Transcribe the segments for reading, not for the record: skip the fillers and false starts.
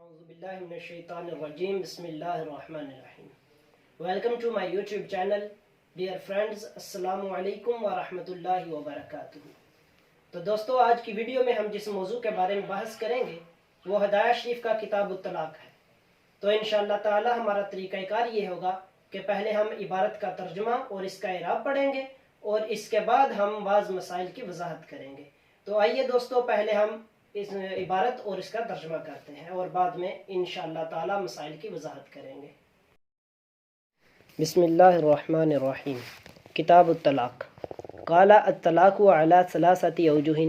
اعوذ باللہ من الشیطان الرجیم بسم اللہ الرحمن الرحیم. Welcome to my YouTube channel. Dear friends, السلام علیکم ورحمۃ اللہ وبرکاتہ. تو دوستو، آج کی ویڈیو میں ہم جس موضوع کے بارے میں بحث کریں گے وہ ہدایہ شریف کا کتاب الطلاق ہے. تو انشاءاللہ تعالی ہمارا طریقہ کار یہ ہوگا کہ پہلے ہم عبارت کا ترجمہ اور اس کا اعراب پڑھیں گے اور اس کے بعد ہم بعض مسائل کی وضاحت کریں گے. تو آئیے دوستو، پہلے ہم اس عبارت اور اس کا ترجمہ کرتے ہیں اور بعد میں انشاءاللہ تعالی مسائل کی وضاحت کریں گے. بسم اللہ الرحمن الرحیم. کتاب الطلاق. قال الطلاق علی ثلاثۃ اوجہ.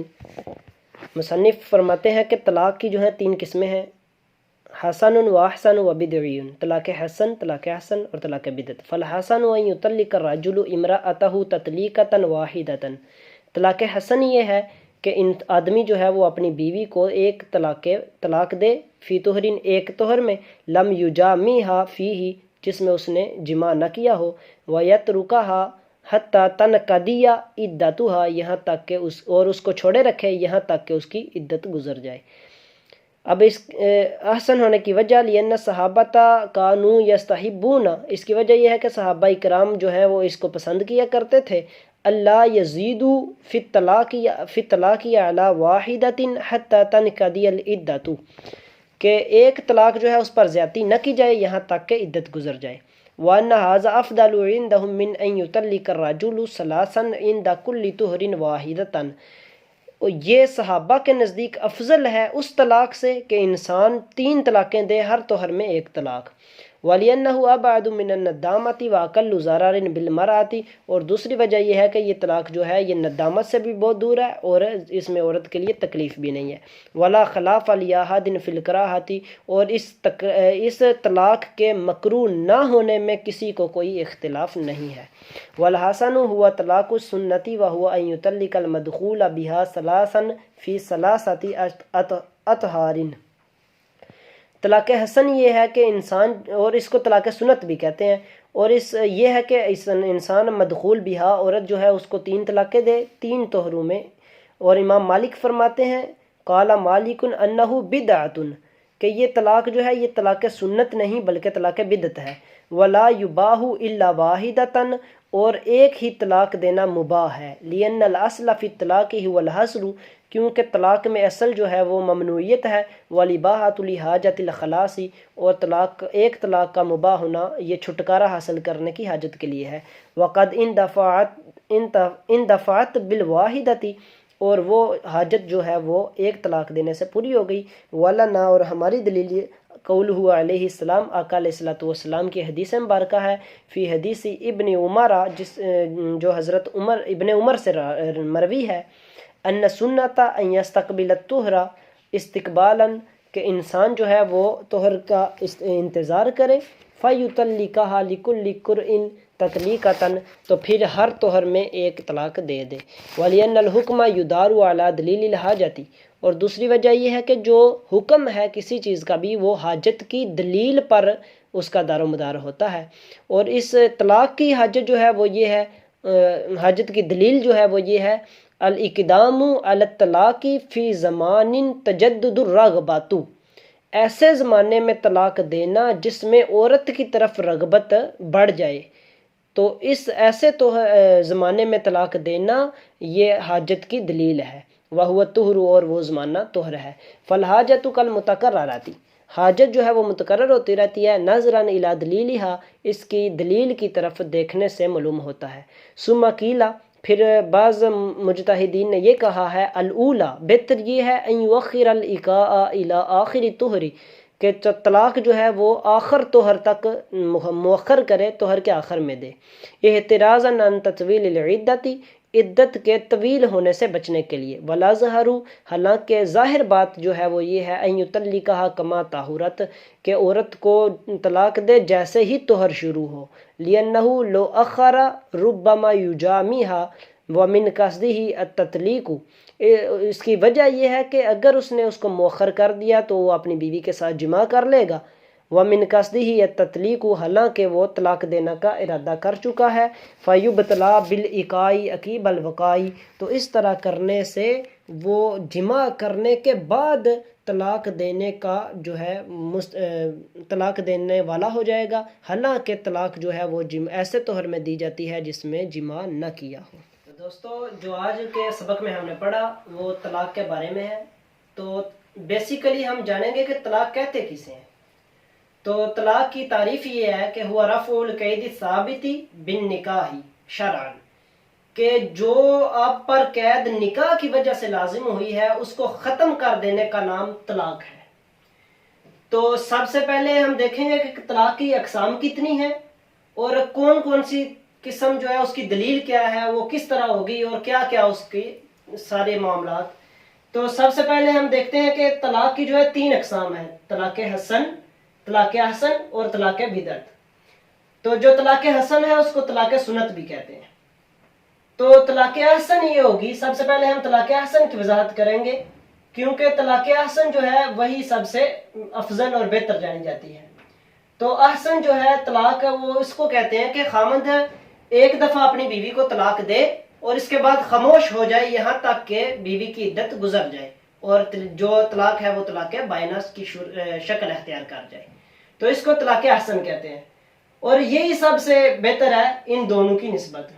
مصنف فرماتے ہیں کہ طلاق کی جو ہے تین قسمیں ہیں: حسن و احسن و بدعی. طلاق حسن، طلاق حسن اور طلاق بدعت. فالحسن ان یطلق الرجل امرأته تطلیقۃ واحدۃ. طلاق حسن یہ ہے کہ آدمی جو ہے وہ اپنی بیوی کو ایک طلاق دے، فی طہرن، ایک طہر میں، لم یجامعھا فیہ، جس میں اس نے جماع نہ کیا ہو، ویترکھا حتی تنقضی عدتھا، یہاں تک کہ اس کو چھوڑے رکھے یہاں تک کہ اس کی عدت گزر جائے. اب اس احسن ہونے کی وجہ لأن صحابہ کانوا یستحبون، اس کی وجہ یہ ہے کہ صحابہ کرام جو ہے وہ اس کو پسند کیا کرتے تھے، اللہ یزیدوا فی الطلاق علی واحدۃ حتی تنقضی العدۃ، کہ ایک طلاق جو ہے اس پر زیادتی نہ کی جائے یہاں تک کہ عدت گزر جائے. وأن هذا أفضل عندهم من أن يطلق الرجل ثلاثا عند كل طہر واحدۃ. یہ صحابہ کے نزدیک افضل ہے اس طلاق سے کہ انسان تین طلاقیں دے ہر طہر میں ایک طلاق. وَلِأَنَّهُ أَبْعَدُ مِنَ النَّدَامَةِ وَأَقَلُّ ضَرَرٍ بِالْمَرْأَةِ. اور دوسری وجہ یہ ہے کہ یہ طلاق جو ہے یہ ندامت سے بھی بہت دور ہے اور اس میں عورت کے لیے تکلیف بھی نہیں ہے. وَلَا خَلَافَ لِأَحَدٍ فِي الْكَرَاهَةِ. اور اس طلاق کے مکروہ نہ ہونے میں کسی کو کوئی اختلاف نہیں ہے. وَالْحَسَنُ هُوَ طَلَاقُ السُّنَّةِ وَهُوَ أَن يُطَلِّقَ الْمَدْخُولَ بِهَا ثَلَاثًا فِي ثَلَاثَةِ أَطْهَارٍ. طلاق حسن یہ ہے کہ انسان، اور اس کو طلاق سنت بھی کہتے ہیں، اور یہ ہے کہ انسان مدخول بہا، عورت جو ہے اس کو تین طلاقیں دے تین طہروں میں. اور امام مالک فرماتے ہیں، قال مالک انہ بدعۃ، کہ یہ طلاق جو ہے یہ طلاق سنت نہیں بلکہ طلاق بدعت ہے. ولا یباح الا واحدۃ، اور ایک ہی طلاق دینا مباح ہے. لأن الاصل فی الطلاق هو الحصر، کیونکہ طلاق میں اصل جو ہے وہ ممنوعیت ہے. والاباحۃ لحاجۃ الخلاص، اور ایک طلاق کا مباح ہونا یہ چھٹکارا حاصل کرنے کی حاجت کے لیے ہے. وقد اندفعت بالواحدۃ، اور وہ حاجت جو ہے وہ ایک طلاق دینے سے پوری ہو گئی. ولنا، اور ہماری دلیل قولہ علیہ السلام، آقا علیہ الصلوۃ والسلام کی حدیث مبارکہ ہے، فی حدیث ابن عمر، جو حضرت ابن عمر سے مروی ہے، ان سنت ان یستقبل الطہر استقبالا، کہ انسان جو ہے وہ طہر کا انتظار کرے، فیطلقھا لکل قرء تطلیقۃ، تو پھر ہر طہر میں ایک طلاق دے دے. ولأن الحکم یدار علی دلیل الحاجۃ، اور دوسری وجہ یہ ہے کہ جو حکم ہے کسی چیز کا بھی وہ حاجت کی دلیل پر اس کا دار و مدار ہوتا ہے. اور اس طلاق کی حاجت جو ہے وہ یہ ہے، حاجت کی دلیل جو ہے وہ یہ ہے، الاقدام علی الطلاق فی زمان تجدد الرغبۃ، ایسے زمانے میں طلاق دینا جس میں عورت کی طرف رغبت بڑھ جائے، تو اس ایسے تو زمانے میں طلاق دینا یہ حاجت کی دلیل ہے. وَهُوَ الطُّہْرُ، اور وہ زمانہ طہر ہے. فَالْحَاجَةُ كَالْمُتَكَرَّرَةِ، حاجت جو ہے وہ متکرر ہوتی رہتی ہے. نَظْرًا إِلَى دَلِيلِهَا، اس کی دلیل کی طرف دیکھنے سے معلوم ہوتا ہے. ثُمَّ قِيلَ، پھر بعض مجتہدین نے یہ کہا ہے، الاولیٰ، بہتر یہ ہے، ان یؤخر الإیقاع إلى آخر الطہر، کہ طلاق جو ہے وہ آخر طہر تک مؤخر کرے، طہر کے آخر میں دے. احترازا عن تطویل العدت، عدت کے طویل ہونے سے بچنے کے لیے. والاظہر، حالانکہ ظاہر بات جو ہے وہ یہ ہے، ان یطلقھا کما طہرت، کہ عورت کو طلاق دے جیسے ہی طہر شروع ہو. لأنہ لو اخر ربما یجامعھا ومن قصدہ التطلیق، اس کی وجہ یہ ہے کہ اگر اس نے اس کو مؤخر کر دیا تو وہ اپنی بیوی کے ساتھ جماع کر لے گا. ومن قصدہ التطلیق، حالانکہ وہ طلاق دینا کا ارادہ کر چکا ہے. فیبتلا بالایقاع عقیب الوقاع، تو اس طرح کرنے سے وہ جمع کرنے کے بعد طلاق دینے کا جو ہے طلاق دینے والا ہو جائے گا، حالانکہ طلاق جو ہے وہ ایسے طور میں دی جاتی ہے جس میں جمع نہ کیا ہو۔ تو دوستو جو آج کے سبق میں ہم نے پڑھا وہ طلاق کے بارے میں ہے۔ تو بیسیکلی ہم جانیں گے کہ طلاق کہتے کسے ہیں۔ تو طلاق کی تعریف یہ ہے کہ ہوا رفع القید الثابت بالنکاح شرعا، کہ جو آپ پر قید نکاح کی وجہ سے لازم ہوئی ہے اس کو ختم کر دینے کا نام طلاق ہے۔ تو سب سے پہلے ہم دیکھیں گے کہ طلاق کی اقسام کتنی ہیں اور کون کون سی قسم جو ہے اس کی دلیل کیا ہے، وہ کس طرح ہوگی اور کیا کیا اس کی سارے معاملات۔ تو سب سے پہلے ہم دیکھتے ہیں کہ طلاق کی جو ہے 3 اقسام ہیں، طلاق حسن، طلاق احسن اور طلاق بدعت۔ تو جو طلاق حسن ہے اس کو طلاق سنت بھی کہتے ہیں۔ تو طلاق احسن یہ ہوگی، سب سے پہلے ہم طلاق احسن کی وضاحت کریں گے، کیونکہ طلاق احسن جو ہے وہی سب سے افضل اور بہتر جانی جاتی ہے۔ تو احسن جو ہے طلاق وہ اس کو کہتے ہیں کہ خامند ایک دفعہ اپنی بیوی کو طلاق دے اور اس کے بعد خاموش ہو جائے یہاں تک کہ بیوی کی عدت گزر جائے اور جو طلاق ہے وہ طلاق بائنہ کی شکل اختیار کر جائے، تو اس کو طلاق احسن کہتے ہیں۔ اور یہی سب سے بہتر ہے ان دونوں کی نسبت،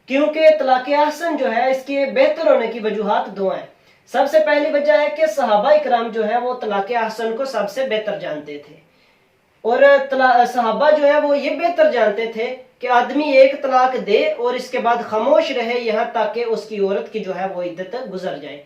کیونکہ طلاق احسن جو ہے اس کے بہتر ہونے کی وجوہات 2 ہیں۔ سب سے پہلی وجہ ہے کہ صحابہ اکرام جو ہے وہ طلاق احسن کو سب سے بہتر جانتے تھے، اور صحابہ جو ہے وہ یہ بہتر جانتے تھے کہ آدمی ایک طلاق دے اور اس کے بعد خاموش رہے یہاں تک کہ اس کی عورت کی جو ہے وہ عدت گزر جائے،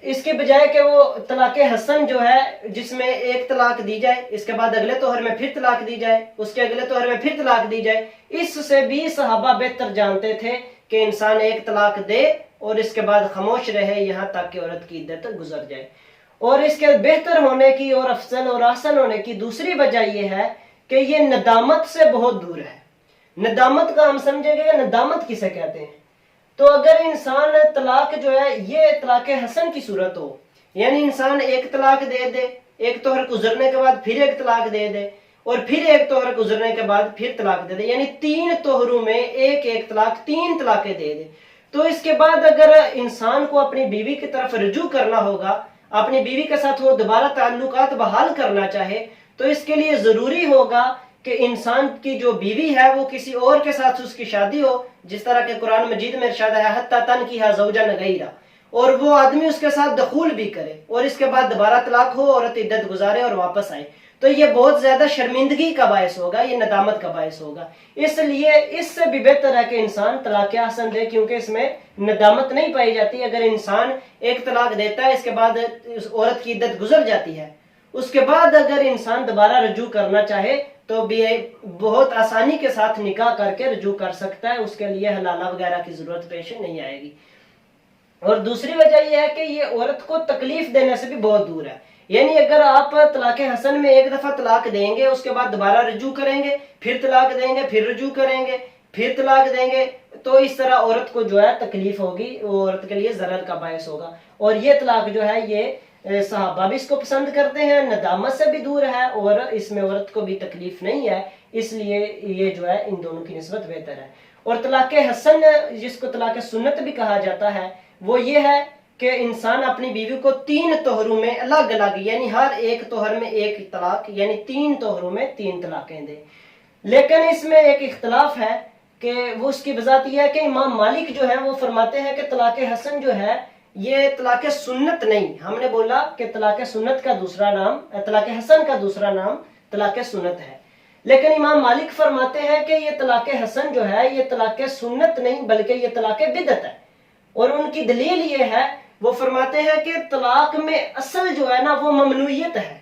اس کے بجائے کہ وہ طلاق حسن جو ہے جس میں ایک طلاق دی جائے، اس کے بعد اگلے توہر میں پھر طلاق دی جائے، اس کے اگلے توہر میں پھر طلاق دی جائے، اس سے بھی صحابہ بہتر جانتے تھے کہ انسان ایک طلاق دے اور اس کے بعد خاموش رہے یہاں تک کہ عورت کی عدت گزر جائے۔ اور اس کے بہتر ہونے کی اور افضل اور احسن ہونے کی دوسری وجہ یہ ہے کہ یہ ندامت سے بہت دور ہے۔ ندامت کا ہم سمجھیں گے، ندامت کسے کہتے ہیں؟ تو اگر انسان طلاق جو ہے یہ طلاق حسن کی صورت ہو، یعنی انسان ایک طلاق دے دے، ایک توہر گزرنے کے بعد پھر ایک طلاق دے دے اور پھر ایک توہر گزرنے کے بعد پھر طلاق دے دے، یعنی 3 توہروں میں ایک طلاق، 3 طلاقیں دے دے، تو اس کے بعد اگر انسان کو اپنی بیوی کی طرف رجوع کرنا ہوگا، اپنی بیوی کے ساتھ وہ دوبارہ تعلقات بحال کرنا چاہے، تو اس کے لیے ضروری ہوگا کہ انسان کی جو بیوی ہے وہ کسی اور کے ساتھ اس کی شادی ہو، جس طرح کہ قرآن مجید میں ارشاد ہے حتی تنکیھا زوجا غیرہ، اور وہ آدمی اس کے ساتھ دخول بھی کرے اور اس کے بعد دوبارہ طلاق ہو، عورت عدت گزارے اور واپس آئے، تو یہ بہت زیادہ شرمندگی کا باعث ہوگا، یہ ندامت کا باعث ہوگا۔ اس لیے اس سے بھی بہتر ہے کہ انسان طلاق حسن دے، کیونکہ اس میں ندامت نہیں پائی جاتی۔ اگر انسان ایک طلاق دیتا ہے، اس کے بعد عورت کی عدت گزر جاتی ہے، اس کے بعد اگر انسان دوبارہ رجوع کرنا چاہے تو بھی بہت آسانی کے ساتھ نکاح کر کے رجوع کر سکتا ہے، اس کے لیے حلالہ وغیرہ کی ضرورت پیش نہیں آئے گی۔ اور دوسری وجہ یہ ہے کہ یہ عورت کو تکلیف دینے سے بھی بہت دور ہے، یعنی اگر آپ طلاق حسن میں ایک دفعہ طلاق دیں گے، اس کے بعد دوبارہ رجوع کریں گے، پھر طلاق دیں گے، پھر رجوع کریں گے، پھر طلاق دیں گے، تو اس طرح عورت کو جو ہے تکلیف ہوگی، وہ عورت کے لیے ضرر کا باعث ہوگا۔ اور یہ طلاق جو ہے یہ صحابہ بھی اس کو پسند کرتے ہیں، ندامت سے بھی دور ہے اور اس میں عورت کو بھی تکلیف نہیں ہے، اس لیے یہ جو ہے ان دونوں کی نسبت بہتر ہے۔ اور طلاق حسن جس کو طلاق سنت بھی کہا جاتا ہے وہ یہ ہے کہ انسان اپنی بیوی کو 3 توہروں میں الگ الگ، یعنی ہر ایک توہر میں ایک طلاق، یعنی 3 توہروں میں 3 طلاقیں دے۔ لیکن اس میں ایک اختلاف ہے کہ وہ اس کی وضاحت یہ ہے کہ امام مالک جو ہے وہ فرماتے ہیں کہ طلاق حسن جو ہے یہ طلاق سنت نہیں، ہم نے بولا کہ طلاق سنت کا دوسرا نام، طلاق حسن کا دوسرا نام طلاق سنت ہے، لیکن امام مالک فرماتے ہیں کہ یہ طلاق حسن جو ہے یہ طلاق سنت نہیں بلکہ یہ طلاق بدعت ہے۔ اور ان کی دلیل یہ ہے، وہ فرماتے ہیں کہ طلاق میں اصل جو ہے نا وہ ممنوعیت ہے،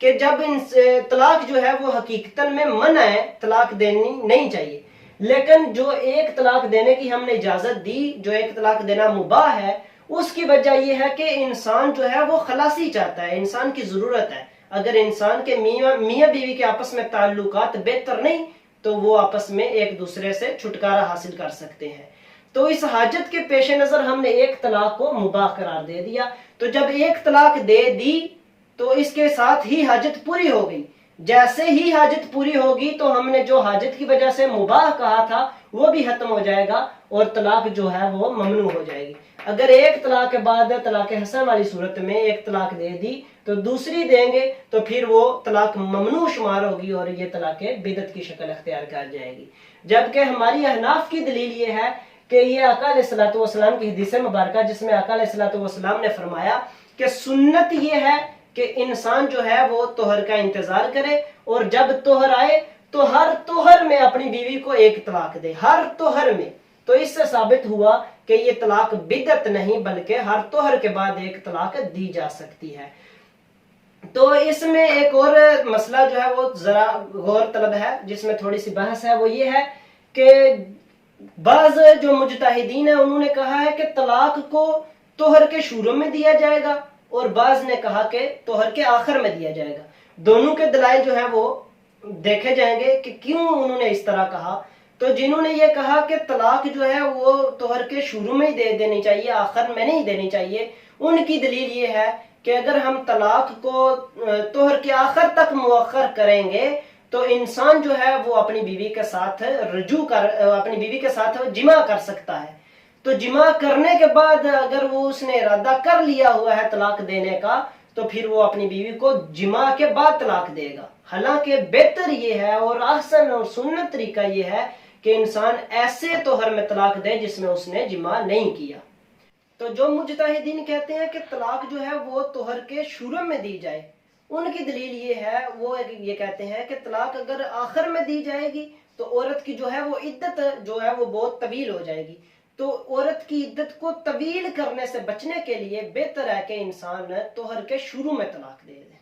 کہ جب طلاق جو ہے وہ حقیقتاً میں منع ہے، طلاق دینی نہیں چاہیے، لیکن جو ایک طلاق دینے کی ہم نے اجازت دی، جو ایک طلاق دینا مباح ہے، اس کی وجہ یہ ہے کہ انسان جو ہے وہ خلاصی چاہتا ہے، انسان کی ضرورت ہے۔ اگر انسان کے میاں بیوی کے آپس میں تعلقات بہتر نہیں تو وہ آپس میں ایک دوسرے سے چھٹکارا حاصل کر سکتے ہیں، تو اس حاجت کے پیش نظر ہم نے ایک طلاق کو مباح قرار دے دیا۔ تو جب ایک طلاق دے دی تو اس کے ساتھ ہی حاجت پوری ہو گئی، جیسے ہی حاجت پوری ہوگی تو ہم نے جو حاجت کی وجہ سے مباح کہا تھا وہ بھی ختم ہو جائے گا اور طلاق جو ہے وہ ممنوع ہو جائے گی۔ اگر ایک طلاق کے بعد طلاق حسن والی صورت میں ایک طلاق دے دی تو دوسری دیں گے تو پھر وہ طلاق ممنوع شمار ہوگی اور یہ طلاق بدعت کی شکل اختیار کر جائے گی. جبکہ ہماری احناف کی دلیل یہ ہے کہ یہ آقا علیہ الصلوۃ والسلام کی حدیث مبارکہ جس میں آقا علیہ الصلوۃ والسلام نے فرمایا کہ سنت یہ ہے کہ انسان جو ہے وہ طہر کا انتظار کرے اور جب طہر آئے تو ہر طہر میں اپنی بیوی کو ایک طلاق دے, ہر طہر میں. تو اس سے ثابت ہوا کہ یہ طلاق بدعت نہیں بلکہ ہر طہر کے بعد ایک طلاق دی جا سکتی ہے. تو اس میں ایک اور مسئلہ جو ہے وہ ذرا غور طلب ہے, جس میں تھوڑی سی بحث ہے. وہ یہ ہے کہ بعض جو مجتہدین ہیں انہوں نے کہا ہے کہ طلاق کو طہر کے شروع میں دیا جائے گا اور بعض نے کہا کہ طہر کے آخر میں دیا جائے گا. دونوں کے دلائل جو ہے وہ دیکھے جائیں گے کہ کیوں انہوں نے اس طرح کہا. تو جنہوں نے یہ کہا کہ طلاق جو ہے وہ طہر کے شروع میں ہی دے دینی چاہیے, آخر میں نہیں دینی چاہیے, ان کی دلیل یہ ہے کہ اگر ہم طلاق کو طہر کے آخر تک مؤخر کریں گے تو انسان جو ہے وہ اپنی بیوی کے ساتھ اپنی بیوی کے ساتھ جمع کر سکتا ہے. تو جمع کرنے کے بعد اگر وہ اس نے ارادہ کر لیا ہوا ہے طلاق دینے کا تو پھر وہ اپنی بیوی کو جمع کے بعد طلاق دے گا. حالانکہ بہتر یہ ہے اور احسن اور سنت طریقہ یہ ہے کہ انسان ایسے طہر میں طلاق دے جس میں اس نے جمع نہیں کیا. تو جو مجتہدین کہتے ہیں کہ طلاق جو ہے وہ طہر کے شروع میں دی جائے, ان کی دلیل یہ ہے, وہ یہ کہتے ہیں کہ طلاق اگر آخر میں دی جائے گی تو عورت کی جو ہے وہ عدت جو ہے وہ بہت طویل ہو جائے گی. تو عورت کی عدت کو طویل کرنے سے بچنے کے لیے بہتر ہے کہ انسان طہر کے شروع میں طلاق دے دے.